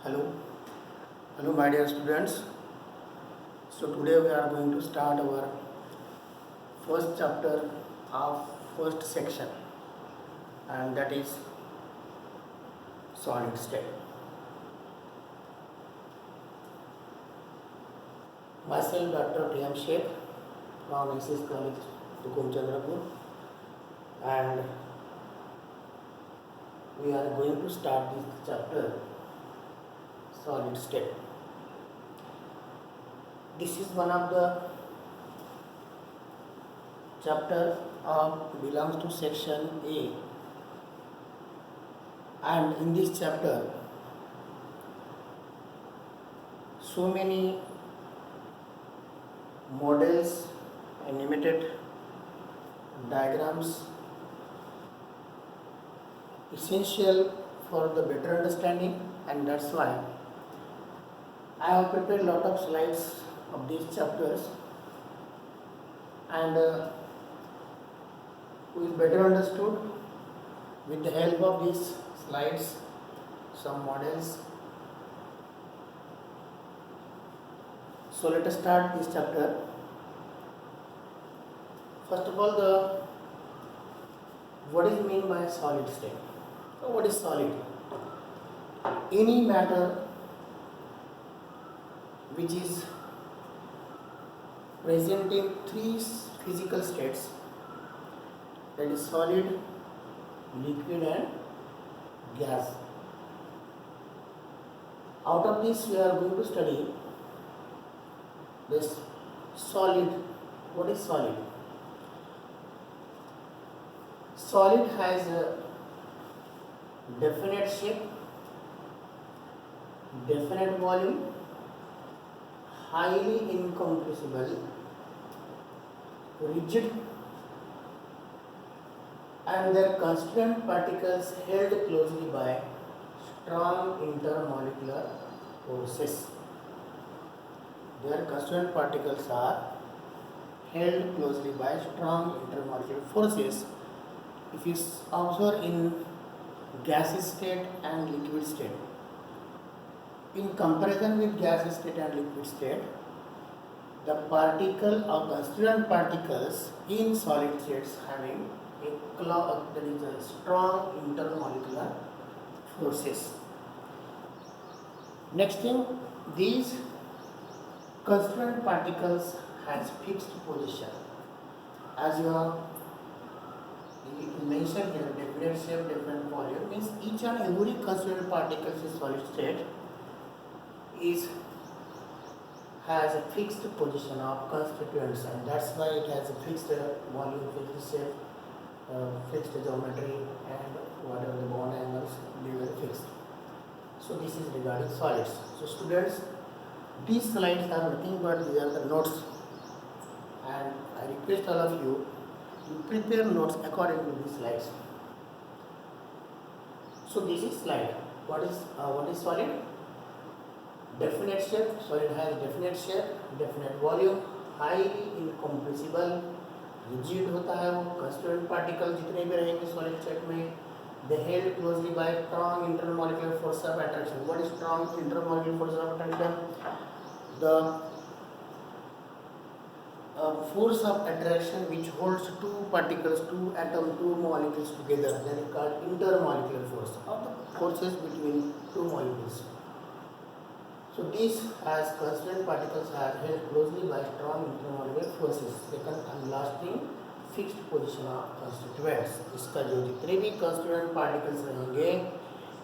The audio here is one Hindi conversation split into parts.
Hello, hello, my dear students. So today we are going to start our first chapter of first section, and that is solid state. Myself, Dr. T.M. Sheikh from SS College, Tukum Chandrapur, and we are going to start this chapter, solid state. This is one of the chapter of belongs to section A, and in this chapter so many models, animated diagrams essential for the better understanding, and that's why I have prepared a lot of slides of these chapters, and will better understood with the help of these slides, some models. So let us start this chapter. First of all, what is mean by solid state? So what is solid? Any matter which is present in three physical states, that is solid, liquid and gas. Out of this we are going to study this solid. What is solid? Solid has a definite shape, definite volume, highly incompressible, rigid, and their constituent particles held closely by strong intermolecular forces. Their constituent particles are held closely by strong intermolecular forces. If you observe in gaseous state and liquid state, in comparison with gaseous state and liquid state, the particle or constituent particles in solid states having there is a strong intermolecular forces. Next thing, these constituent particles has fixed position. As you have mentioned here, definite shape, different volume, means each and every constituent particles in solid state has a fixed position of constituents, and that's why it has a fixed volume, fixed shape, fixed geometry, and whatever the bond angles, they were fixed. So this is regarding solids. So students, these slides are nothing but these are the notes, and I request all of you to prepare notes according to these slides. So this is slide. What is solid? Definite shape. Solid has definite shape, definite volume, highly incompressible, rigid होता है वो. Constituent particles जितने भी रहेंगे solid state में, they held closely by strong intermolecular force of attraction. What is strong intermolecular force of attraction? The force of attraction which holds two particles, two atoms, two molecules together, that is called intermolecular force, or the forces between two molecules. So these as constituent particles are held closely by strong intermolecular forces. Second and last thing, fixed position of constituents. इसका जो जितने भी constituent particles रहेंगे,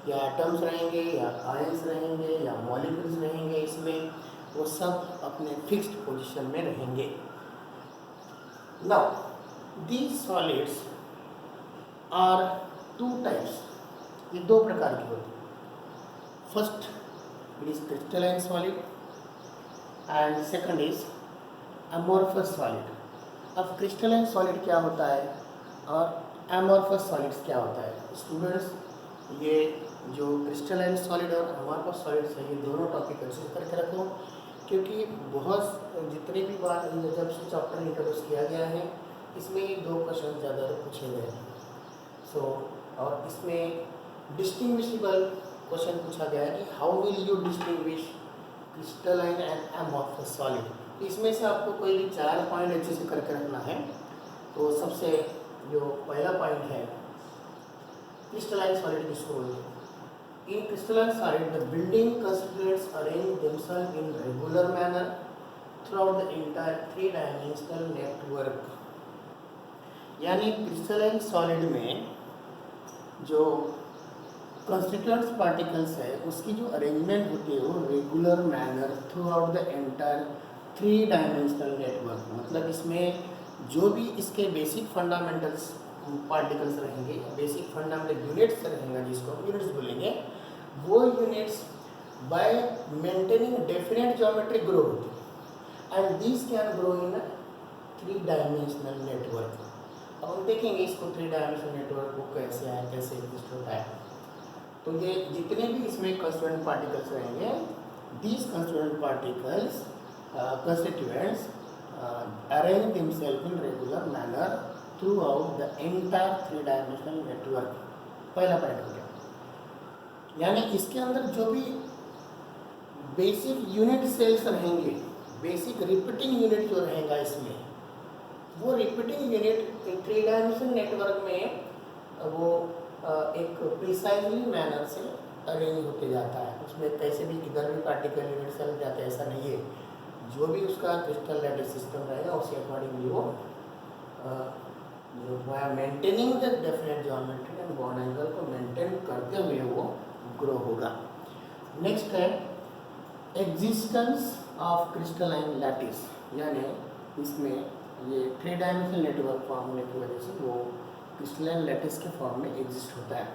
या atoms रहेंगे, या ions रहेंगे, या molecules रहेंगे, इसमें वो सब अपने fixed position में रहेंगे. Now, these solids are two types. ये दो प्रकार की होती हैं. First, it is crystalline solid, and second is amorphous solid. अब crystalline solid क्या होता है और amorphous solids क्या होता है? Students, ये जो crystalline solid और amorphous solids है, ये दोनों टॉपिक अच्छे करके रखो, क्योंकि बहुत जितने भी बार जब से चैप्टर इंट्रोड्यूस किया गया है, इसमें ये दो क्वेश्चन ज़्यादा पूछे गए हैं. सो और इसमें डिस्टिंग्विशेबल क्वेश्चन पूछा गया है कि how will you distinguish crystalline and amorphous solid. इसमें से आपको कोई भी 4 पॉइंट अच्छे से करके रखना है। तो सबसे जो पहला पॉइंट है, क्रिस्टलाइन सॉलिड किसको बोलते हैं? In crystalline solid the building constituents arrange themselves in regular manner throughout the entire 3 dimensional network. यानी क्रिस्टलाइन सॉलिड में जो कंस्टिट्यूएंट्स पार्टिकल्स है उसकी जो अरेंजमेंट होती है वो regular manner throughout the entire 3 dimensional network. मतलब इसमें जो भी इसके बेसिक फंडामेंटल्स पार्टिकल्स रहेंगे, बेसिक फंडामेंटल यूनिट्स रहेंगे, जिसको हम यूनिट्स बोलेंगे, वो units bye maintaining definite geometry grow होती है and this can grow in 3 dimensional network. अब हम देखेंगे इसको 3 डायमेंशनल नेटवर्क को कैसे है, कैसे एग्जिस्ट होता है। तो ये जितने भी इसमें कंस्टिट्यूएंट पार्टिकल्स रहेंगे, these constituent particles constituents arrange themselves in regular manner throughout the entire 3 dimensional network. पहला पॉइंट हो गया। यानी इसके अंदर जो भी बेसिक यूनिट सेल्स रहेंगे, बेसिक रिपीटिंग यूनिट जो रहेगा इसमें, वो रिपीटिंग यूनिट 3 डायमेंशनल नेटवर्क में वो एक प्रिसाइजली मैनर से अरेंज होते जाता है। उसमें कैसे भी किधर भी पार्टिकल यूनिट सेल जाते हैं ऐसा नहीं है। जो भी उसका क्रिस्टल लैटिस सिस्टम रहेगा उसके अकॉर्डिंगली वो maintaining the definite geometry and bond angle को मेंटेन करते हुए वो ग्रो होगा। नेक्स्ट है एग्जिस्टेंस ऑफ क्रिस्टलाइन लैटिस। यानी इसमें ये 3 डायमेंशनल नेटवर्क फॉर्म होने की वजह से वो क्रिस्टलाइन लैटिस के फॉर्म में एग्जिस्ट होता है।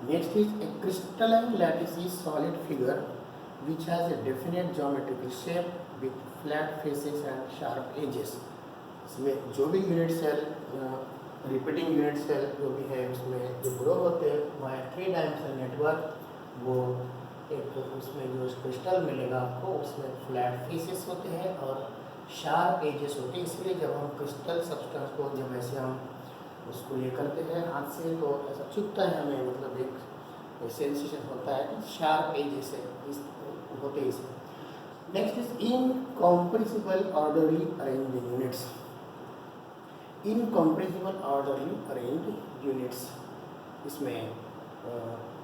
Next is a crystalline lattice is solid figure which has a definite geometrical shape with flat faces and sharp edges. इसमें जो भी unit cell, repeating unit cell जो भी है उसमें जो ग्रो होते हैं वहाँ 3 डायमेंशनल नेटवर्क, वो एक उसमें जो क्रिस्टल मिलेगा आपको उसमें फ्लैट फेसेस होते हैं और शार्प एजेस होते हैं। इसलिए जब हम क्रिस्टल सब्सटेंस को जब ऐसे हम उसको ये करते हैं हाथ से तो ऐसा चुभता है हमें, मतलब एक सेंसेशन होता है कि शार्प एजेस इस होते हैं इसमें। Next is incompressible orderly arranged units. Incompressible orderly arranged units इसमें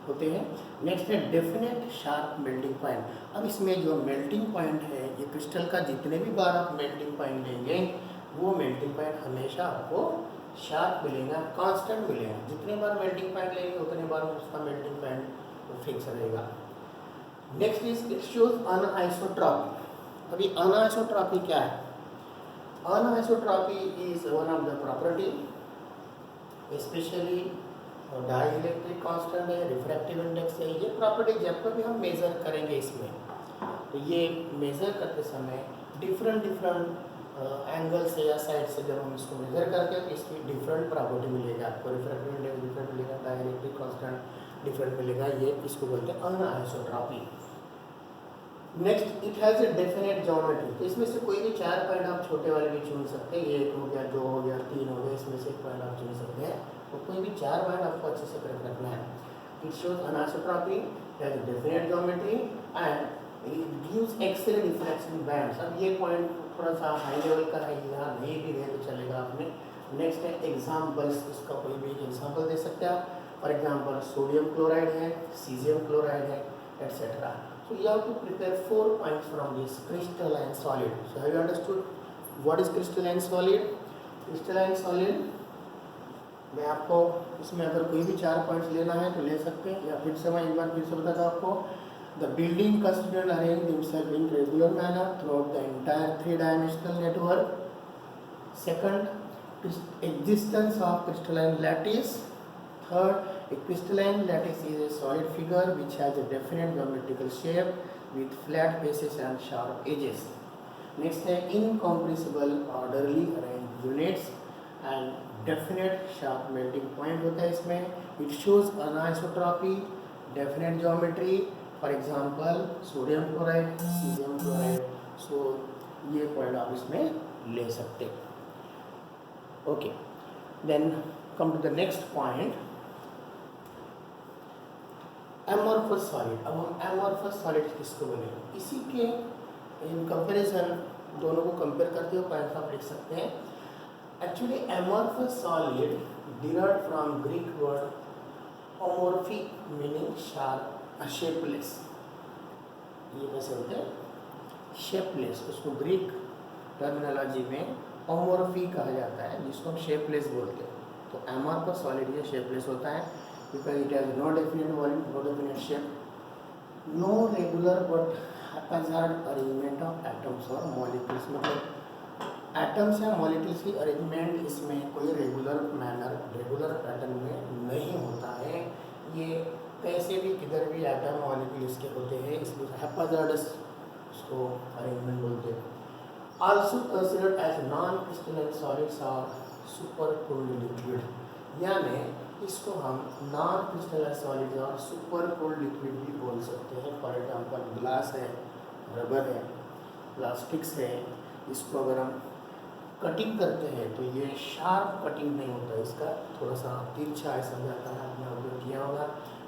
होते हैं। नेक्स्ट है डेफिनेट शार्प मेल्टिंग पॉइंट। अब इसमें जो मेल्टिंग पॉइंट है, ये क्रिस्टल का जितने भी बार आप मेल्टिंग पॉइंट लेंगे वो मेल्टिंग पॉइंट हमेशा आपको शार्प मिलेगा, कांस्टेंट मिलेगा। जितने बार मेल्टिंग पॉइंट लेंगे उतने बार उसका मेल्टिंग पॉइंट फिक्स रहेगा। Next is it shows anisotropy. अभी अनआइसोट्रॉपी क्या है? Anisotropy is one of the property specially dielectric constant है, रिफ्रैक्टिव इंडेक्स है। ये प्रॉपर्टी जब भी हम मेज़र करेंगे इसमें, तो ये मेज़र करते समय डिफरेंट एंगल से या साइड से जब हम इसको मेज़र करते हैं तो इसकी डिफरेंट प्रॉपर्टी मिलेगा आपको। रिफ्रैक्टिव इंडेक्स डिफरेंट मिलेगा, डाइइलेक्ट्रिक कांस्टेंट डिफरेंट मिलेगा। ये इसको बोलते हैं anisotropy. Next it has a definite geometry. तो इसमें से कोई भी 4 पॉइंट आप छोटे वाले भी चुन सकते हैं। 1 हो गया, 2 हो गया, 3 हो गया, इसमें से एक पॉइंट आप चुन सकते हैं। तो कोई भी 4 पॉइंट आपको अच्छे से करके रखना है। It shows anisotropy, has a definite geometry and it gives X-ray diffraction bands. अब ये पॉइंट थोड़ा सा हाई लेवल का है, यहाँ नहीं भी है तो चलेगा आपने। नेक्स्ट है एग्जाम्पल्स। इसका कोई भी एग्जाम्पल दे सकते हैं आप। फॉर एग्जाम्पल सोडियम क्लोराइड है, सीजियम क्लोराइड है, etcetera. So you have to prepare 4 points from this crystalline solid. So have you understood what is crystalline solid? Crystalline solid मैं आपको इसमें अगर कोई भी 4 पॉइंट्स लेना है तो ले सकते हैं, या फिर से मैं एक बार फिर से बताता हूँ आपको। The building constituent arrange themselves in regular manner throughout the entire 3 dimensional network. Second, existence of crystalline lattice. Third, a crystalline lattice is a solid figure which has a definite geometrical shape with flat faces and sharp edges. Next है incompressible orderly arranged units and definite sharp melting point होता है इसमें. It shows anisotropy, definite geometry. For example, sodium chloride, cesium chloride. So ये पॉइंट आप इसमें ले सकते हैं. Okay, then come to the next point. Amorphous solid, अब हम एमॉर्फस सॉलिड किसको बोलेंगे, इसी के इन कंपेरिजन दोनों को कंपेयर करते हुए पॉइंट आप लिख सकते हैं। Actually amorphous solid derived from Greek word amorphic meaning sharp shapeless, ये कैसे होते हैं शेपलेस, उसको ग्रीक टर्मिनोलॉजी में अमोर्फी कहा जाता है जिसको हम शेपलेस बोलते हैं। तो एमॉर्फस सॉलिड ये शेपलेस होता है because it has no definite volume, no definite shape, no regular but haphazard arrangement of atoms और मॉलिक्यूल्स, मतलब एटम्स या मॉलिक्यूल्स की अरेंजमेंट इसमें कोई रेगुलर मैनर रेगुलर पैटर्न में नहीं होता है। ये कैसे भी किधर भी एटम मॉलिक्यूल इसके होते हैं, इसलिए हैप्पैजार्ड इसको अरेंजमेंट बोलते हैं। Also considered as non crystalline solids और सुपर कूल्ड लिक्विड, यानी इसको हम नॉन क्रिस्टलाइन सॉलिड और सुपर कोल्ड लिक्विड भी बोल सकते हैं। फॉर एग्जांपल ग्लास है, रबर है, प्लास्टिक्स है, इसको अगर हम कटिंग करते हैं तो ये शार्प कटिंग नहीं होता, इसका थोड़ा सा तिरछा ऐसा जाता है, आपने उपयोग किया होगा,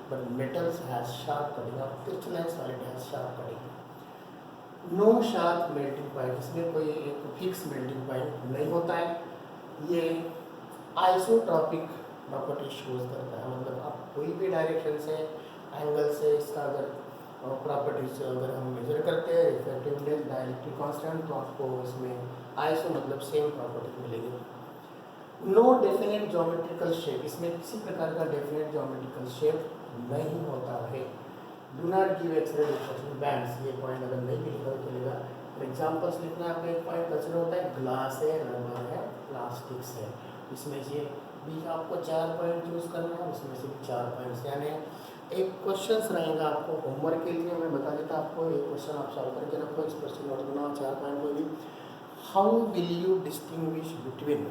but metals has sharp cutting और crystalline solid has sharp cutting. No sharp melting point, इसमें कोई एक फिक्स मेल्टिंग पॉइंट नहीं होता है। ये आइसोट्रॉपिक प्रॉपर्टी शोज करता है, मतलब आप कोई भी डायरेक्शन से एंगल से इसका अगर प्रॉपर्टीज अगर हम मेजर करते हैं रिफ्रैक्टिवनेस डायरेक्टिव कांस्टेंट, तो आपको इसमें आइसो मतलब सेम प्रॉपर्टी मिलेगी। नो डेफिनेट ज्योमेट्रिकल शेप, इसमें किसी प्रकार का डेफिनेट ज्योमेट्रिकल शेप नहीं होता है। Do not give X ray reflection bands, ये पॉइंट अगर नहीं भी लिखा तो चलेगा। एग्जाम्पल्स लिखना आपका एक पॉइंट कंसिडर होता है, ग्लास है, रबर है, प्लास्टिक्स है, इसमें से भी आपको 4 पॉइंट चूज करना है, उसमें से भी 4 पॉइंट्स, यानी एक क्वेश्चन रहेगा आपको होमवर्क के लिए, मैं बता देता आपको एक क्वेश्चन आप सॉल्व करके रखो, इस क्वेश्चन नोट करना 4 पॉइंट को भी। How will you distinguish between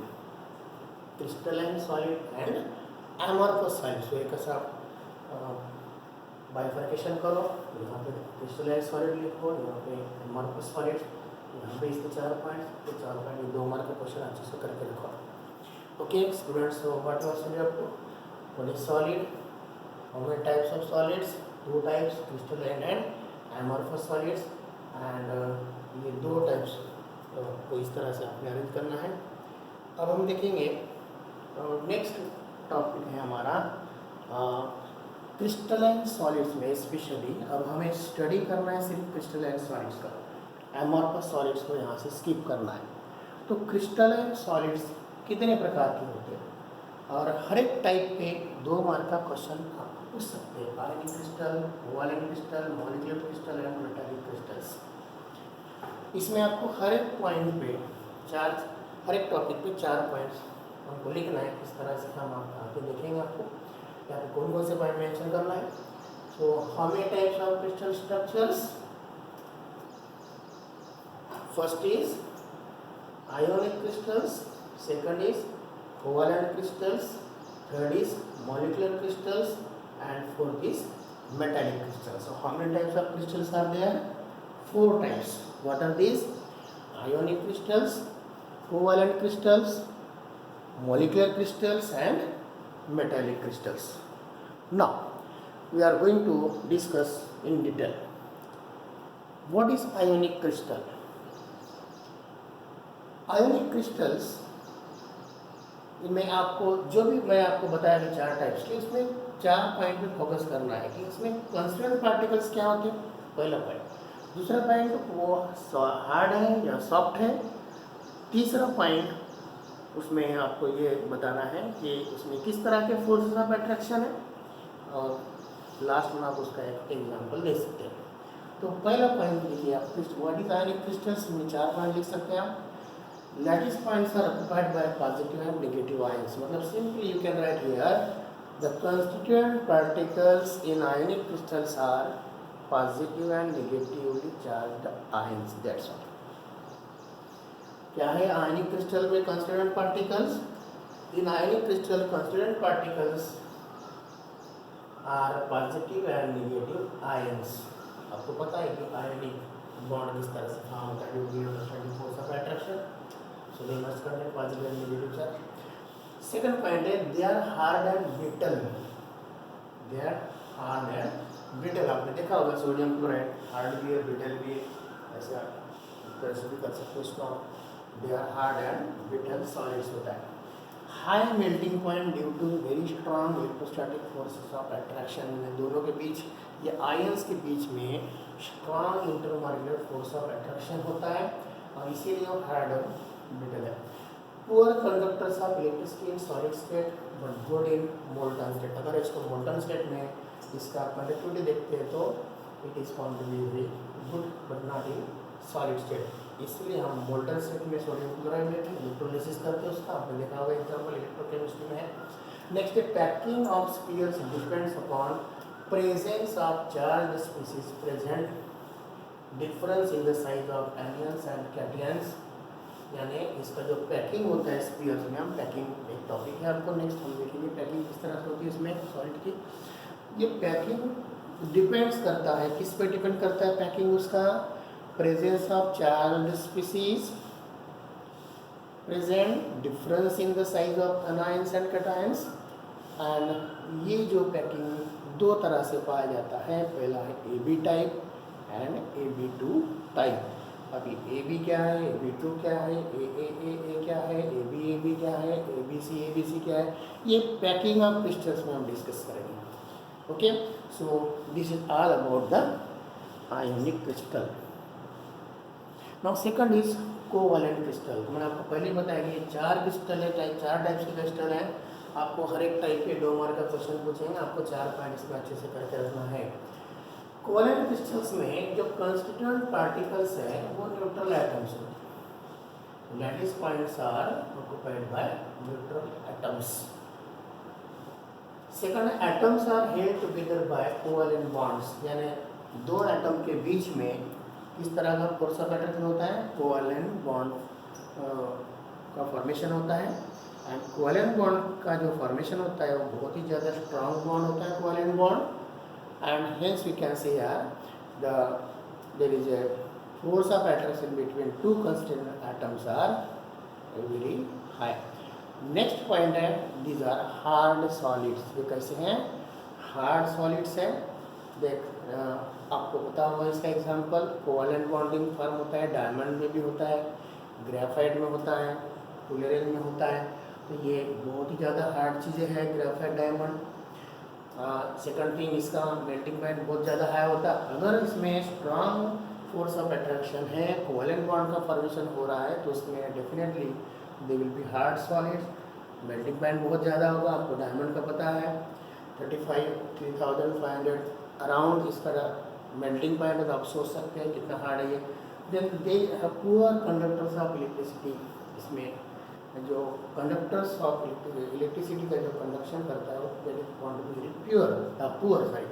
crystalline solid and amorphous solid, so एक ऐसा बाइफर्केशन करो, यहाँ पे क्रिस्टलाइन सॉलिड लिखो, यहाँ पे एमॉर्फस सॉलिड, यहाँ पे इसके 4 पॉइंट, तो 4 पॉइंट 2 मार्क का क्वेश्चन अच्छे से करके रखो। Okay students, so what was it up to? What is solid? How many types of solids? 2 types, crystalline and amorphous solids, and ये 2 types को इस तरह से आपने अरेंज करना है। अब हम देखेंगे नेक्स्ट टॉपिक है हमारा क्रिस्टलाइन सॉलिड्स में स्पेशली। अब हमें स्टडी करना है सिर्फ क्रिस्टलाइन सॉलिड्स का, एमॉर्फस सॉलिड्स को यहाँ से स्किप करना है। तो क्रिस्टलाइन सॉलिड्स कितने प्रकार के होते हैं, और हर एक टाइप पे 2 मार्क का क्वेश्चन आप पूछ सकते हैं। Ionic crystal, covalent crystal, molecular crystal and metallic crystals. इसमें आपको हर एक पॉइंट पे 4, हर एक टॉपिक पे 4 पॉइंट्स हमको लिखना है। इस तरह से हम आप आगे देखेंगे आपको यहाँ पे कौन कौन से पॉइंट मेंशन करना है। So how many types of crystal structures? First is ionic crystals, second is covalent crystals, third is molecular crystals, and fourth is metallic crystals. So how many types of crystals are there? 4 types. What are these? Ionic crystals, covalent crystals, molecular crystals, and metallic crystals. Now we are going to discuss in detail what is ionic crystal. Ionic crystals इनमें आपको जो भी मैं आपको बताया कि 4 टाइप्स के, इसमें 4 पॉइंट पे फोकस करना है कि इसमें कंस्टिट्यूएंट पार्टिकल्स क्या होते हैं, पहला पॉइंट। दूसरा पॉइंट वो हार्ड है या सॉफ्ट है। तीसरा पॉइंट उसमें आपको ये बताना है कि उसमें किस तरह के फोर्सेस ऑफ अट्रैक्शन है, और लास्ट में आप उसका एक एग्जाम्पल दे सकते हैं। तो पहला पॉइंट देखिए आप, व्हाट इज आयोनिक क्रिस्टल्स में 4 पॉइंट लिख सकते हैं आप। Lattice points are occupied by positive and negative ions. मतलब simply you can write here the constituent particles in ionic crystals are positive and negatively charged ions. That's all. क्या है आयनिक क्रिस्टल में constituent particles? In ionic crystal constituent particles are positive and negative ions. आपको पता है कि आयनिक बॉन्ड किस तरह से फॉर्म होता है, due to force of attraction. So they must contain positive and negative charge. Second point है they are hard and brittle. They are hard and brittle. आपने देखा होगा सोडियम क्लोराइड हार्ड भी है ब्रिटल भी है, ऐसा तरह से भी कर सकते हो इसको। They are hard and brittle solids होता है। High melting point due to very strong electrostatic forces of attraction. दोनों के बीच या आयंस के बीच में strong intermolecular force of attraction होता है और इसीलिए वो हार्ड और ब्रिटल है। Poor conductors of electricity in solid state but good in molten state. अगर इसको मोल्टन स्टेट में इसका कंडक्टिविटी देखते हैं तो it is found to be very good but not in solid state. इसलिए हम मोल्टन स्टेट में सोडियम क्लोराइड लेते हैं, इलेक्ट्रोलिसिस करते हैं उसका, आपने देखा होगा एग्जाम्पल इलेक्ट्रोकेमिस्ट्री में है। Next packing of spheres depends upon presence of charge species present, difference in the size of anions and cations. यानी इसका जो पैकिंग होता है स्पीयर्स में, हम पैकिंग एक टॉपिक है आपको नेक्स्ट हम देखेंगे पैकिंग किस तरह से होती है इसमें सॉलिड की। ये पैकिंग डिपेंड्स करता है, किस पे डिपेंड करता है पैकिंग उसका, presence of charge species present, difference in the size of anions and cations. And ये जो पैकिंग दो तरह से पाया जाता है, पहला है AB type and AB2 type. अभी AB क्या है, AB2 क्या है, AA क्या है, AB क्या है, ABC क्या है, ये पैकिंग ऑफ क्रिस्टल्स में हम डिस्कस करेंगे। Okay, so this is all about the ionic crystal. Now second is covalent crystal. मैंने आपको पहले ही बताया कि चार क्रिस्टल है, चार टाइप्स के क्रिस्टल हैं। आपको हर एक टाइप के 2 मार्क का क्वेश्चन पूछेंगे, आपको 4 पॉइंट इसमें अच्छे से करके रखना है। कोवैलेंट क्रिस्टल्स में जो कंस्टिट्यूएंट पार्टिकल्स हैं वो न्यूट्रल एटम्स होते हैं। Lattice points are occupied by neutral atoms. Second, atoms are held together by covalent bonds. यानी दो एटम के बीच में किस तरह का फोर्स ऑफ अट्रैक्शन होता है, कोवैलेंट बॉन्ड का फॉर्मेशन होता है। एंड कोवैलेंट बॉन्ड का जो फॉर्मेशन होता है वो बहुत ही ज़्यादा स्ट्रॉन्ग बॉन्ड होता है covalent bond. And hence we can say there is a force of attraction between two constituent atoms are very high. Next point है, these are hard solids। ये कैसे हैं, hard solids है। देख आपको पता होगा इसका एग्जांपल, कोवैलेंट बॉन्डिंग फॉर्म होता है, डायमंड में भी होता है, ग्रेफाइट में होता है, फुलेरिन में होता है। तो ये बहुत ही ज़्यादा हार्ड चीज़ें हैं ग्रेफाइट, डायमंड। सेकंड थिंग, इसका मेल्टिंग पॉइंट बहुत ज़्यादा हाई होता है। अगर इसमें स्ट्रॉन्ग फोर्स ऑफ अट्रैक्शन है, कोवैलेंट बॉन्ड का फॉर्मेशन हो रहा है, तो उसमें definitely they will be hard solids. Melting point बहुत ज़्यादा होगा, आपको डायमंड का पता है 35,500 अराउंड इसका मेल्टिंग पॉइंट है, तो आप सोच सकते हैं कितना हार्ड है ये। Then they poor conductors of electricity. इसमें जो कंडक्टर्स ऑफ इलेक्ट्रिसिटी का जो कंडक्शन करता है वो that is want to be pure poor side.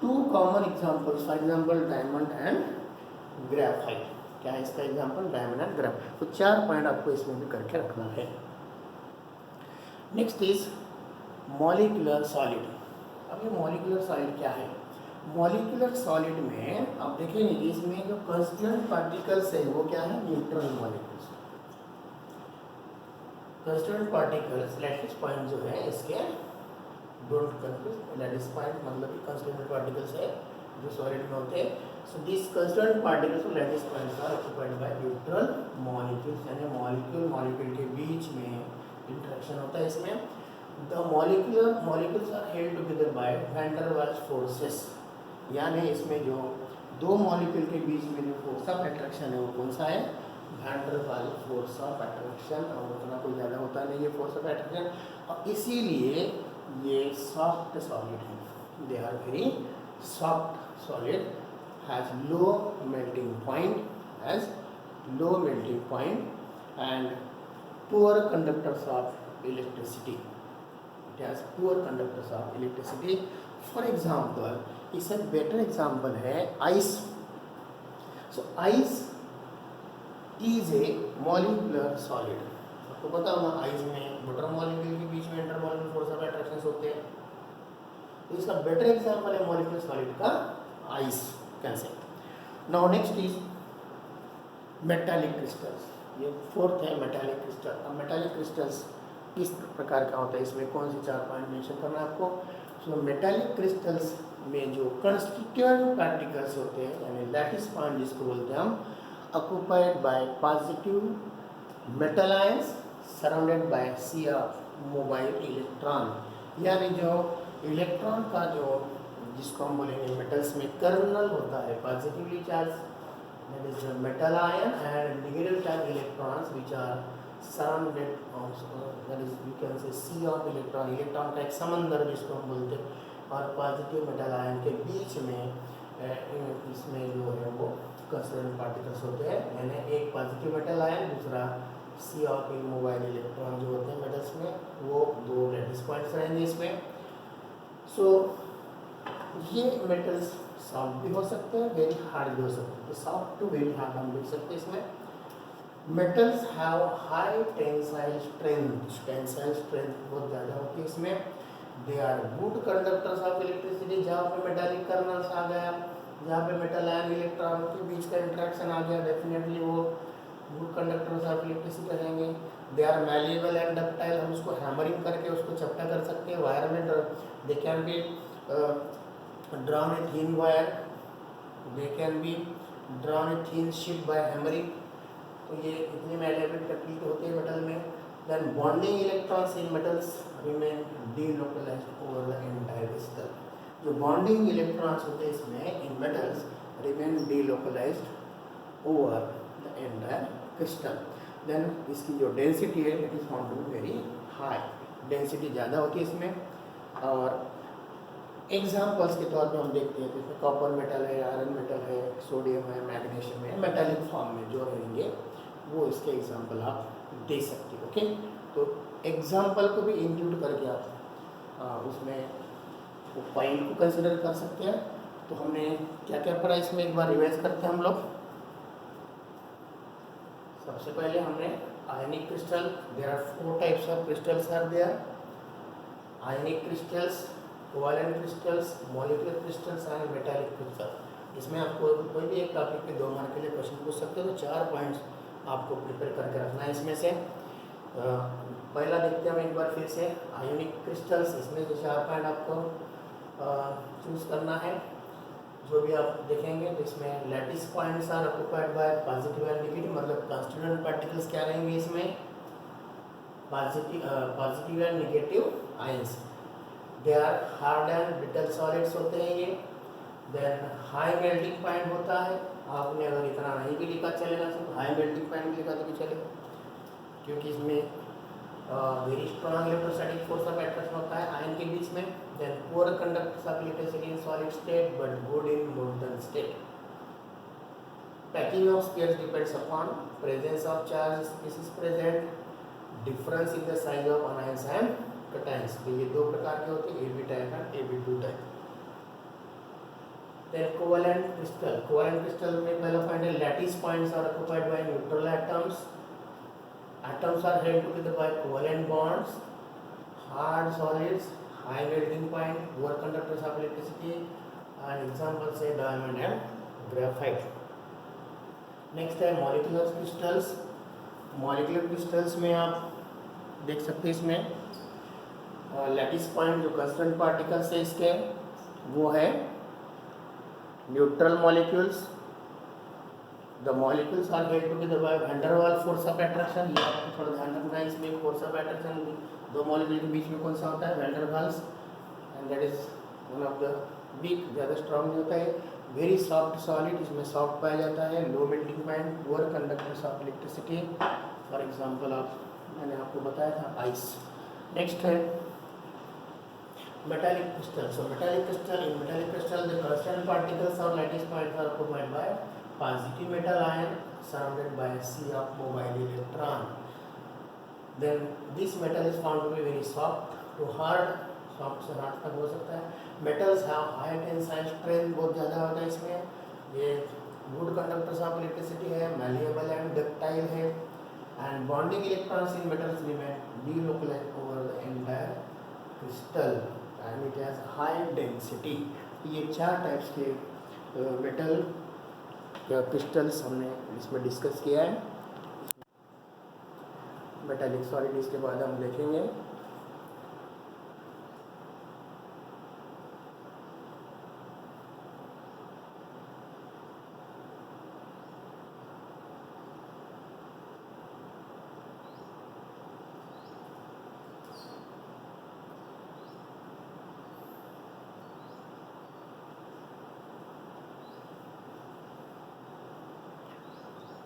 Two common examples, for example diamond and graphite. क्या है इसका एग्जांपल, डायमंड एंड ग्रेफाइट। तो 4 पॉइंट आपको इसमें भी करके रखना है। Next is molecular solid. अब ये मॉलिक्यूलर सॉलिड क्या है, मॉलिक्यूलर सॉलिड में आप देखेंगे कि इसमें जो कंस्टिट्यूएंट पार्टिकल्स है वो क्या है, neutral molecules. Constituent particles lattice point जो है इसके डोंट कंफ्यूज, लैटिस पॉइंट मतलब कि कंस्टिट्यूएंट पार्टिकल्स है जो सॉलिड में होते हैं। सो दिस कंस्टिट्यूएंट पार्टिकल्स और lattice points are occupied by neutral molecules. यानी मॉलिक्यूल के बीच में इंटरेक्शन होता है इसमें। The molecules are held together by van Waals forces. यानी इसमें जो दो मॉलिक्यूल के बीच में जो फोर्स ऑफ अट्रैक्शन है वो कौन सा है, van der Waals force of attraction. और उतना कोई ज़्यादा होता नहीं है फोर्स ऑफ अट्रैक्शन, और इसीलिए ये सॉफ्ट सॉलिड है। They are very soft solid, has low melting point and poor conductors of electricity. It has poor conductors of electricity. For example, इससे बेटर एग्जाम्पल है ice. So ice is a molecular solid. आपको पता होगा आइस में वाटर मॉलिक्यूल के बीच में इंटरमॉलिक्यूलर फोर्स ऑफ अट्रैक्शन होते हैं। तो इसका बेटर एग्जाम्पल है मॉलिक्यूलर सॉलिड का ice concept. Now next is metallic crystals. ये फोर्थ है मेटालिक क्रिस्टल। अब मेटालिक क्रिस्टल्स किस प्रकार का होता है, इसमें कौन से 4 पॉइंट मेंशन करना है आपको। सो मेटालिक क्रिस्टल्स में जो कंस्टिट्यूएंट पार्टिकल्स होते हैं यानी लैटिस पॉइंट जिसको बोलते हैं हम, occupied by positive metal ions surrounded by sea of mobile electron, यानी जो इलेक्ट्रॉन का जो जिसको हम बोलेंगे मेटल्स में कर्नल होता है positively charge, that is the metal ion and negative charge electrons which are surrounded also, that is you can say sea of electron, electron का एक समंदर जिसको हम बोलते हैं, और पॉजिटिव मेटल आयन के बीच में इसमें जो है वो कंस्टिट्यूएंट पार्टिकल्स होते हैं, यानी एक पॉजिटिव मेटल आयन दूसरा सी ऑफ इमोबाइल इलेक्ट्रॉन जो होते हैं मेटल्स में, वो दो लैटिस पॉइंट्स रहेंगे इसमें। सो ये मेटल्स सॉफ्ट भी हो सकते हैं, वेरी हार्ड भी हो सकते हैं, तो सॉफ्ट टू वेरी हार्ड हम लिख सकते हैं इसमें। Metals have high tensile strength, tensile strength बहुत ज़्यादा होती है इसमें। They are good conductors of electricity, जहाँ पे मेटालिक कर्नल्स आ गया, जहाँ पे मेटल आयन इलेक्ट्रॉन के बीच का इंट्रैक्शन आ गया, डेफिनेटली वो गुड कंडक्टर्स ऑफ इलेक्ट्रिसिटी रहेंगे। They are malleable and ductile, हम उसको हैमरिंग करके उसको चपटा कर सकते हैं वायर में। They can be drawn a thin wire, they can be drawn a thin sheet by hammering, तो ये इतने मैलेबल टक्की होते हैं मेटल में। Then bonding electrons in metals remain delocalized over the entire crystal, जो बॉन्डिंग इलेक्ट्रॉन्स होते हैं इसमें in metals remain delocalized over the entire crystal. Then इसकी जो डेंसिटी है it is found to be very high, density ज़्यादा होती है इसमें। और एग्जाम्पल्स के तौर पे हम देखते हैं, जैसे कॉपर मेटल है, आयरन मेटल है, सोडियम है, मैग्नीशियम है, मेटालिक फॉर्म में जो रहेंगे वो इसके एग्जाम्पल आप दे सकते हो। ओके, तो एग्जाम्पल को भी इंक्लूड करके आप उसमें वो पॉइंट को कंसिडर कर सकते हैं। तो हमने क्या क्या पढ़ा इसमें, एक बार रिवाइज करते हैं हम लोग। सबसे पहले हमने ionic crystal, there are 4 types of crystals are there, ionic crystals, covalent crystals, molecular crystals and metallic crystal. इसमें आपको कोई भी एक टॉपिक पे 2 मार्क के लिए क्वेश्चन पूछ सकते हो, तो 4 पॉइंट्स आपको प्रिपेयर करके रखना है इसमें से। पहला देखते हैं हम एक बार फिर से, आयोनिक क्रिस्टल्स। इसमें जो 4 पॉइंट आपको चूज करना है, जो भी आप देखेंगे तो इसमें lattice points are occupied by positive and negative, मतलब कंस्टिट्यूएंट पार्टिकल्स क्या रहेंगे इसमें, positive and negative ions. They are hard and brittle solids होते हैं ये। देन हाई मेल्टिंग पॉइंट होता है, आपने अगर इतना नहीं भी लिखा चलेगा, तो हाई मेल्टिंग पॉइंट भी लिखा तो भी चलेगा, क्योंकि इसमें very strong electrostatic force of attraction होता है आयन के बीच में। Then poor conductors of electricity in solid state but good in molten state. Packing of spheres depends upon presence of charge species present, difference in the size of anions and cations. तो ये 2 प्रकार के होते हैं, AB type and AB2 type. Then covalent crystal, covalent crystal में पहला पॉइंट है lattice points are occupied by neutral atoms, atoms are held together by covalent bonds, hard solids, high melting point, poor conductors of electricity, and examples say diamond and graphite. Next है molecular crystals। molecular crystals में आप देख सकते हैं इसमें लैटिस पॉइंट जो कंस्टेंट पार्टिकल्स है इसके, वो है neutral molecules. The molecules are held together by van der Waals force of attraction। ये आपको थोड़ा ध्यान रखना है, इसमें फोर्स ऑफ अट्रैक्शन 2 मॉलिक्यूल के बीच में कौन सा होता है, van der Waals, and that is one of the weak, ज़्यादा स्ट्रॉन्ग नहीं होता है। वेरी सॉफ्ट सॉलिड, इसमें सॉफ्ट पाया जाता है, low melting point, poor conductors of electricity. For example मैंने आपको बताया था आइस। नेक्स्ट है metallic crystal. So metallic crystal, in metallic crystal the constant particles और lattice points are occupied by positive metal ion surrounded by a sea of mobile electron. Then this metal is found to be very soft to hard, soft से hard तक हो सकता है। Metals have high tensile strength, बहुत ज़्यादा होता है इसमें। ये good conductors of electricity है, malleable and ductile है, and bonding electrons in metals remain delocalized over the entire crystal and it has high density। ये 4 टाइप्स के मेटल क्रिस्टल्स हमने इसमें डिस्कस किया है। मेटालिक सॉलिड इसके बाद हम देखेंगे।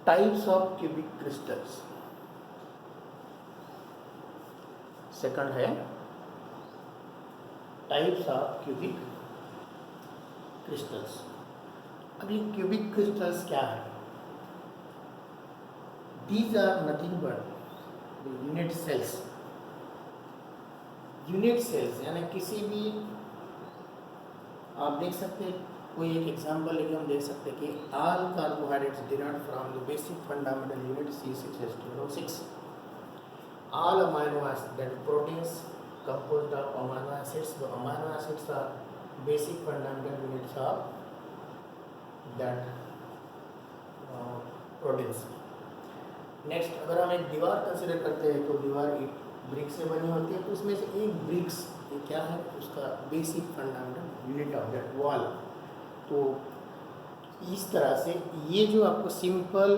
Types of cubic crystals. Second है टाइप्स ऑफ क्यूबिक क्रिस्टल्स। अब ये क्यूबिक क्रिस्टल्स क्या है? These are nothing but unit cells. Unit cells यानी किसी भी, आप देख सकते हैं, कोई एक एग्जांपल लेके हम देख सकते हैं कि all carbohydrates derived from the basic fundamental unit C6H12O6। All amino acid that proteins composed of amino acids. The amino acids are basic fundamental units of that proteins. Next, अगर हम एक दीवार कंसिडर करते हैं तो दीवार ईट ब्रिक से बनी होती है, तो उसमें से एक ब्रिक्स ये क्या है, उसका basic fundamental unit of that wall. तो इस तरह से ये जो आपको सिंपल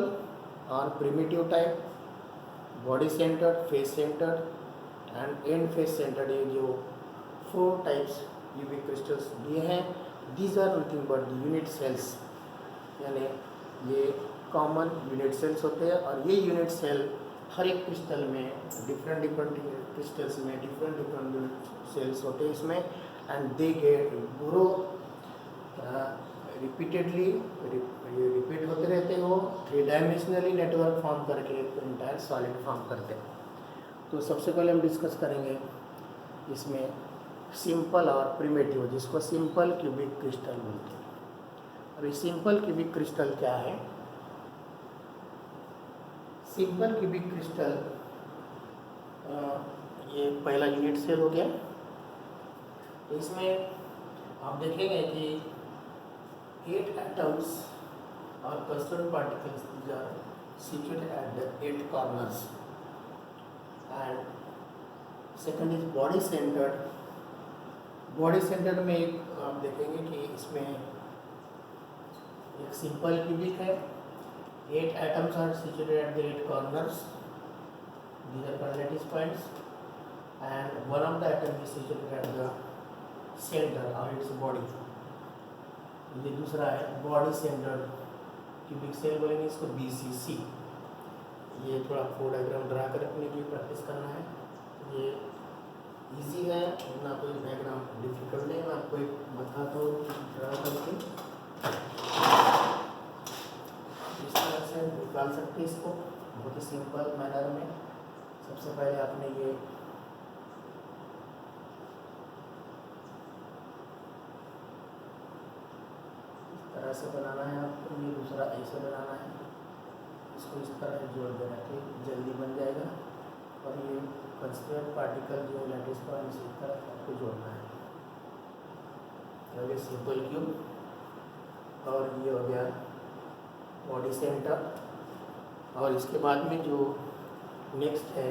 और primitive type, body centred, face centred end end face centred, ये जो 4 टाइप्स क्यूबिक क्रिस्टल्स दिए हैं, these are nothing but unit cells. यानी ये कॉमन यूनिट सेल्स होते हैं, और ये यूनिट सेल हर एक क्रिस्टल में डिफरेंट क्रिस्टल्स में डिफरेंट यूनिट सेल्स होते हैं इसमें, and they get grow repeatedly, repeat होते रहते हैं, वो 3 डायमेंशनली नेटवर्क फॉर्म करके एक इंटायर सॉलिड फॉर्म करते हैं। तो सबसे पहले हम डिस्कस करेंगे इसमें सिंपल और प्रिमिटिव, जिसको सिंपल क्यूबिक क्रिस्टल बोलते हैं। और ये सिंपल क्यूबिक क्रिस्टल क्या है? सिंपल क्यूबिक क्रिस्टल, ये पहला यूनिट सेल हो गया। तो इसमें आप देखेंगे कि 8 एटम्स और clustered particles are situated at the 8 corners. And second is body centered. Body centred में एक आप देखेंगे कि इसमें एक सिंपल क्यूबिक है, 8 atoms are situated at the 8 corners. These are called lattice points, and one of the atom is situated at the center of its body. ये दूसरा है बॉडी सेंटर्ड क्यूबिक सेल, बोलेंगे इसको BCC। ये थोड़ा फ्लो डायग्राम ड्रा कर अपने लिए प्रैक्टिस करना है। ये इजी है, ना कोई डायग्राम डिफिकल्ट नहीं, मैं आपको एक बताता हूँ ड्रा करके इस तरह से निकाल सकते हैं इसको बहुत ही सिंपल मैनर में। सबसे पहले आपने ये इस तरह से बनाना है आपको, ये दूसरा ऐसे बनाना है, इसको इस तरह से जोड़ देना कि जल्दी बन जाएगा। और ये कंस्ट्रक्ट पार्टिकल जो लैटिस पॉइंट इस तरह से आपको जोड़ना है। ये सिंपल क्यूब और ये हो गया बॉडी सेंटर। और इसके बाद में जो नेक्स्ट है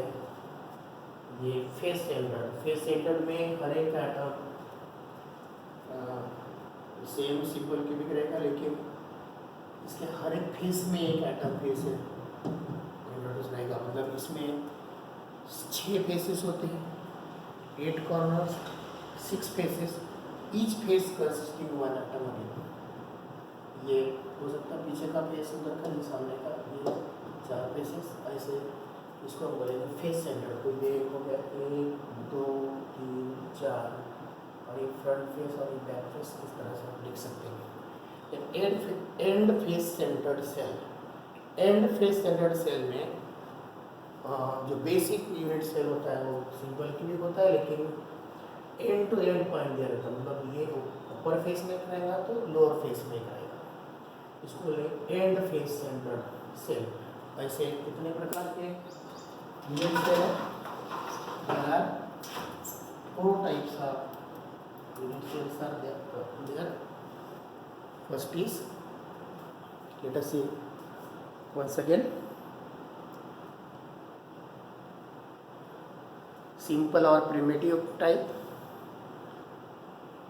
ये फेस सेंटर। फेस सेंटर में हर एक एटम सेम सिंपल क्यूबिक रहेगा, लेकिन इसके हर एक फेस में एक एटम फेस है इंट्रोड्यूस रहेगा। मतलब इसमें 6 फेसेस होते हैं, 8 corners, 6 faces, each face consisting 1 atom again. ये हो सकता है पीछे का फेस, उधर का, सामने का, ये 4 फेसेस। ऐसे इसको हम बोलेंगे फेस सेंटर। तो ये हो गया 1 2 3 4, और एक फ्रंट फेस और एक बैक फेस, इस तरह से हम लिख सकते हैं। End face centred cell. End face centred cell में जो बेसिक यूनिट सेल होता है वो सिंपल क्यूबिक होता है, लेकिन एंड टू एंड पॉइंट दिया रहता है। मतलब ये ऊपर फेस में एक रहेगा तो लोअर फेस में एक रहेगा, इसको बोले एंड फेस सेंटर्ड सेल। ऐसे कितने प्रकार के यूनिट सेल है? There are 4 types of unit cells are there. First is, let us see once again, simple or primitive type,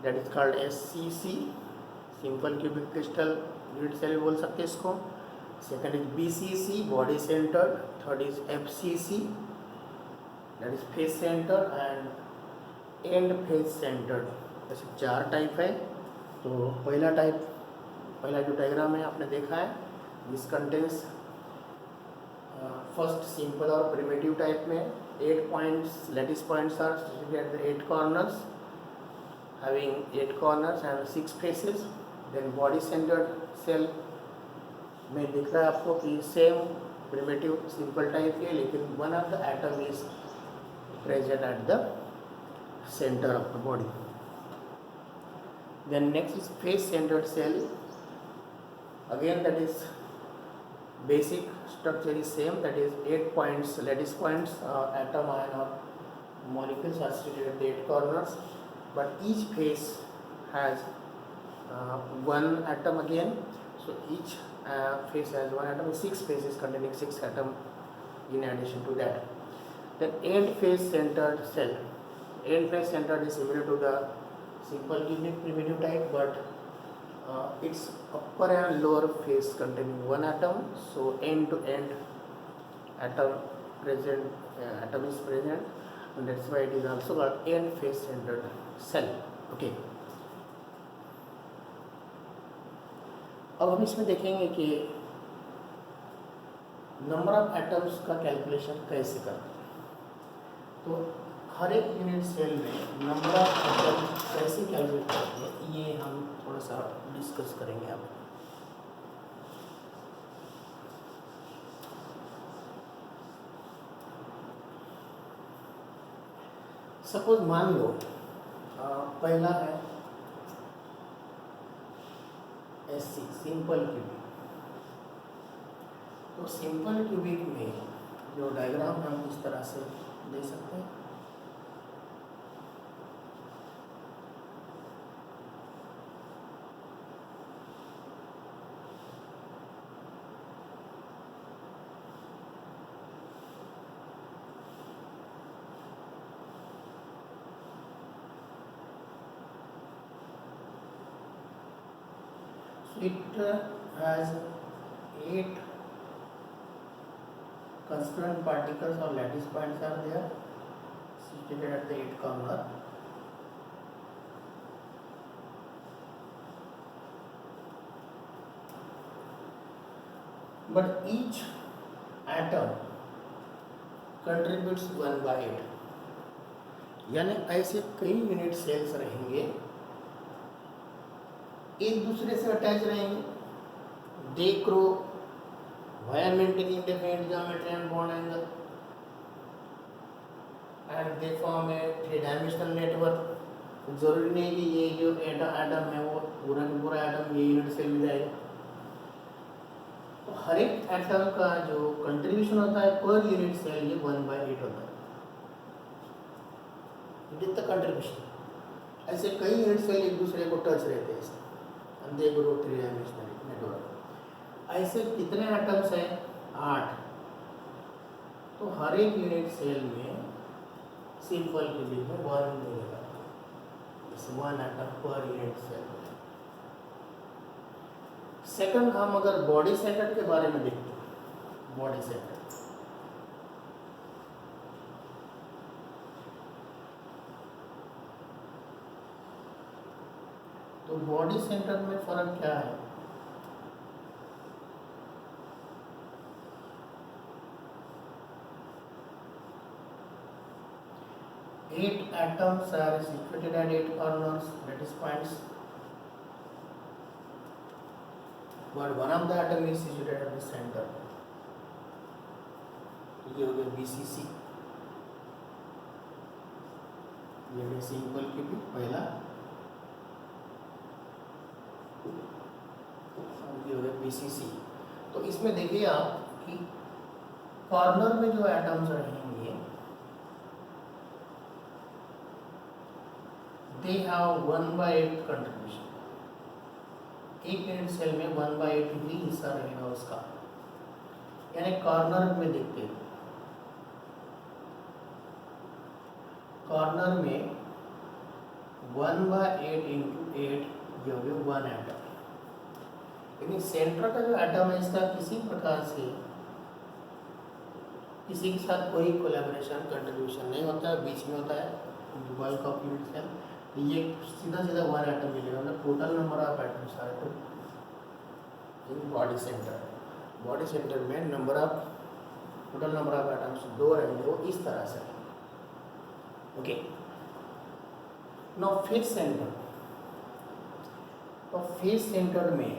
that is called SCC, simple cubic crystal unit cell बोल सकते हैं इसको। Second is BCC, body centred. Third is FCC, that is face centered, and end face centered। ऐसे 4 टाइप है। तो पहला टाइप, पहला जो डायग्राम है आपने देखा है, दिस कंटेन्स फर्स्ट सिंपल और प्रिमिटिव टाइप में 8 points lattice points are situated at the 8 corners, having 8 corners and 6 faces. Then body centered cell में दिख रहा है आपको कि सेम प्रिमिटिव सिंपल टाइप के, लेकिन one of the atom is present at the center of the body. Then next is face centered cell. Again that is basic structure is same, that is 8 points lattice points, atom, ion or molecules are situated at the 8 corners, but each face has one atom again. So each face has one atom, 6 faces containing 6 atom in addition to that. Then end face centered cell. End face centered is similar to the simple cubic primitive type, but its upper and lower face containing one atom. So end to end atom is present, and that's why it is also called end face centered cell. Okay. अब हम इसमें देखेंगे कि नंबर ऑफ एटम्स का कैलकुलेशन कैसे करते हैं। तो हर एक यूनिट सेल में नंबर ऑफ एटम कैसे कैलकुलेट करते हैं, ये हम थोड़ा सा डिस्कस करेंगे अब। सपोज मान लो पहला है SC सिंपल क्यूबिक। तो सिंपल क्यूबिक में जो डायग्राम हम इस तरह से दे सकते हैं। It has 8 constituent particles or lattice points are there situated at the 8 corner. But each atom contributes 1/8, यानी ऐसे कई यूनिट सेल्स रहेंगे, एक दूसरे से अटैच रहेंगे, they grow while maintaining definite geometry and bond angle, and they form a 3-dimensional network. जरूरी नहीं कि ये जो एटम है वो पूरा का पूरा एटम ये यूनिट सेल में जाएगा। तो हर एक एटम का जो कंट्रीब्यूशन होता है पर यूनिट सेल ये 1/8 होता है। It is the contribution. ऐसे कई यूनिट सेल एक दूसरे को टच रहते हैं and they grow 3-dimensional network। ऐसे कितने एटम्स हैं? 8। तो हर एक यूनिट सेल में सिंपल क्यूबिक में 1 मिलेगा, इस 1 atom per unit cell. Second, हम अगर बॉडी सेंटर के बारे में देखते हैं, बॉडी सेंटर तो बॉडी सेंटर में फर्क क्या है? Eight atoms are situated at 8 corners, lattice points, but one of the atom is situated at the center. ये हो गया BCC, ये हो गया सिंपल क्यूबिक पहला, ये हो गया BCC। तो इसमें देखिए आप कि कॉर्नर में जो एटम्स रहेंगे they have 1/8 contribution। एक यूनिट सेल में 1/8 ही हिस्सा रहेगा उसका, यानी कॉर्नर में देखते हैं, कॉर्नर में 1/8 × 8 ये हो गया 1 एटम। लेकिन सेंटर का जो एटम है इसका किसी प्रकार से किसी के साथ कोई कोलैबोरेशन कंट्रीब्यूशन नहीं होता है, बीच में होता है बल्क ऑफ यूनिट सेल। तो ये सीधा 1 एटम मिलेगा, मतलब total number of atoms are in body centre. Body centre में number of total number of atoms 2 रहेंगे, वो इस तरह से। Okay, now face centre. तो फेस सेंटर में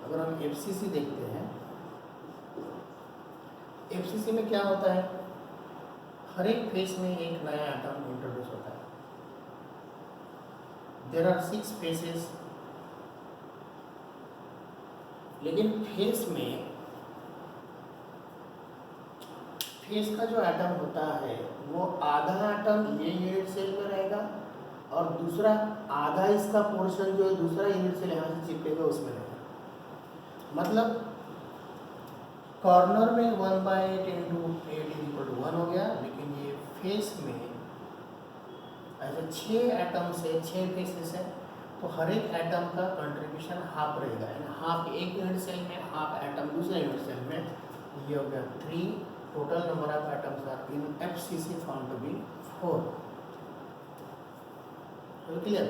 अगर हम एफसीसी देखते हैं, एफसीसी में क्या होता है, हर एक फेस में एक नया एटम इंट्रोड्यूस होता है। देयर आर 6 फेसेस, लेकिन फेस में फेस का जो एटम होता है वो आधा एटम ये यूनिट सेल में रहेगा और दूसरा आधा इसका पोर्शन जो है दूसरा यूनिट सेल यहाँ से चिपकेगा उसमें रहेगा। मतलब कॉर्नर में 1/8 इंटू 8 = 1 हो गया, लेकिन ये फेस में ऐसे 6 एटम से 6 फेसेस है, तो हर एक एटम का कंट्रीब्यूशन हाफ रहेगा, यानी हाफ एक यूनिट सेल में, हाफ एटम दूसरे यूनिट सेल में। ये हो गया 3। Total number of atoms are in FCC found to be 4। Clear?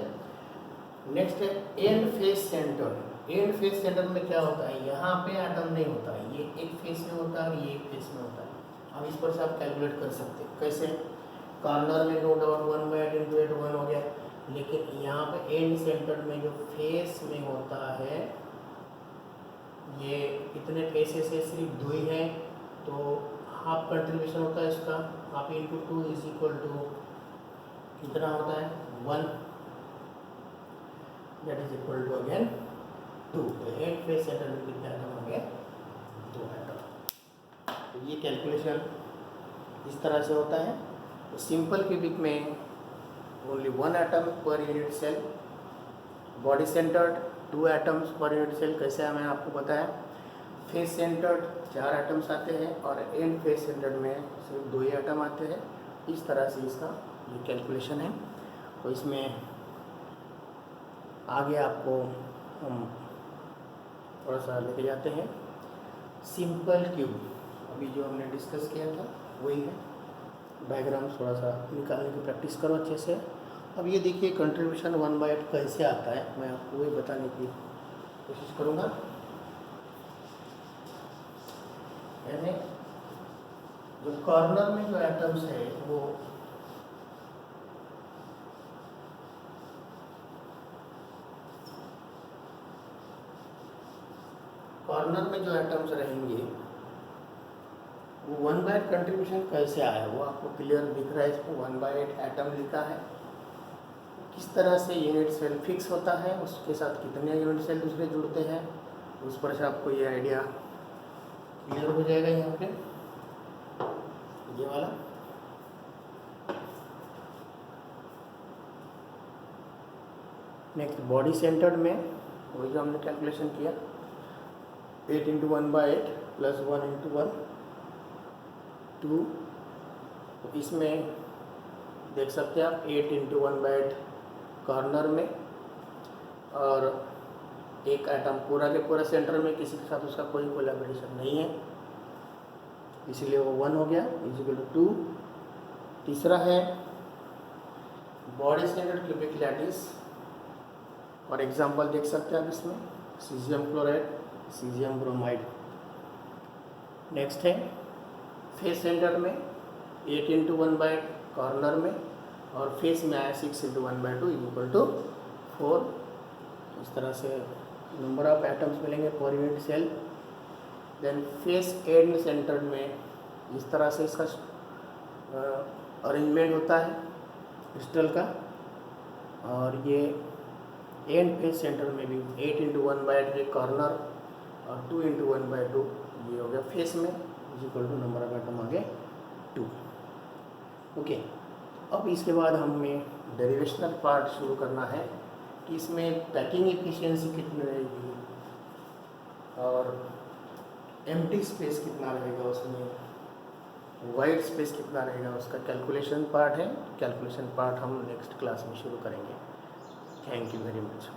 Next है end face centre. End face centre में क्या होता है, यहाँ पे एटम नहीं होता है, ये एक फेस में होता है और ये एक फेस में होता है। अब इस पर से आप कैलकुलेट कर सकते हैं कैसे। कॉर्नर में नो डाउट 1/8 इंटू 8 1 हो गया, लेकिन यहाँ पे एंड सेंटर में जो फेस में होता है, ये कितने फेसेस है, सिर्फ 2 ही है, तो हाफ कंट्रीब्यूशन होता है इसका, half into 2 is equal to कितना होता है 1, that is equal to again 2। तो एंड फेस सेंटर में कितने एटम हो गए, 2 एटम। तो ये कैलकुलेशन इस तरह से होता है। तो सिंपल क्यूबिक में only 1 atom per unit cell, body centred 2 atoms per unit cell, कैसे है मैंने आपको बताया। फेस सेंटर्ड 4 एटम्स आते हैं और एंड फेस सेंटर्ड में सिर्फ 2 ही एटम आते हैं। इस तरह से इसका ये कैलकुलेशन है। तो इसमें आगे आपको हम थोड़ा सा लेके जाते हैं सिंपल क्यूब। अभी जो हमने डिस्कस किया था वही है, डायग्राम थोड़ा सा निकालने की प्रैक्टिस करो अच्छे से। अब ये देखिए कंट्रीब्यूशन 1/8 कैसे आता है, मैं आपको वही बताने की कोशिश करूँगा। यानी जो कॉर्नर में जो एटम्स है वो कॉर्नर में जो एटम्स रहेंगे वो 1/8 कंट्रीब्यूशन कैसे आया वो आपको क्लियर दिख रहा है। इसमें 1/8 एटम लिखा है, किस तरह से यूनिट सेल फिक्स होता है, उसके साथ कितने यूनिट सेल दूसरे जुड़ते हैं, उस पर से आपको ये आइडिया क्लियर हो जाएगा। यहाँ पे ये वाला नेक्स्ट बॉडी सेंटर्ड में वही जो हमने कैलकुलेशन किया 8 इंटू 1/8 प्लस 1 इंटू 1 2। तो इसमें देख सकते हैं आप 8 इंटू 1/8 कॉर्नर में और एक एटम पूरा के पूरा सेंटर में, किसी के साथ उसका कोई कोलैबोरेशन नहीं है, इसलिए वो 1 हो गया इक्वल टू 2। तीसरा है बॉडी सेंटर्ड क्यूबिक लैटिस, और एग्जांपल देख सकते हैं आप इसमें caesium chloride, caesium bromide. Next है फेस सेंटर में 8 इंटू 1/8 कॉर्नर में और फेस में आया 6 इंटू 1/2 इक्वल टू 4। इस तरह से नंबर ऑफ एटम्स मिलेंगे per unit cell. Then face end centre में इस तरह से इसका अरेंजमेंट होता है क्रिस्टल का, और ये एंड फेस सेंटर में भी 8 इंटू 1/8 कॉर्नर और 2 इंटू 1/2 ये हो गया फेस में equal to number of atom आ गए 2। ओके, अब इसके बाद हमें डेरिवेशनल पार्ट शुरू करना है कि इसमें पैकिंग एफिशिएंसी कितनी रहेगी और एम्प्टी स्पेस कितना रहेगा, उसमें वाइट स्पेस कितना रहेगा, उसका कैलकुलेशन पार्ट है। कैलकुलेशन पार्ट हम नेक्स्ट क्लास में शुरू करेंगे। Thank you very much.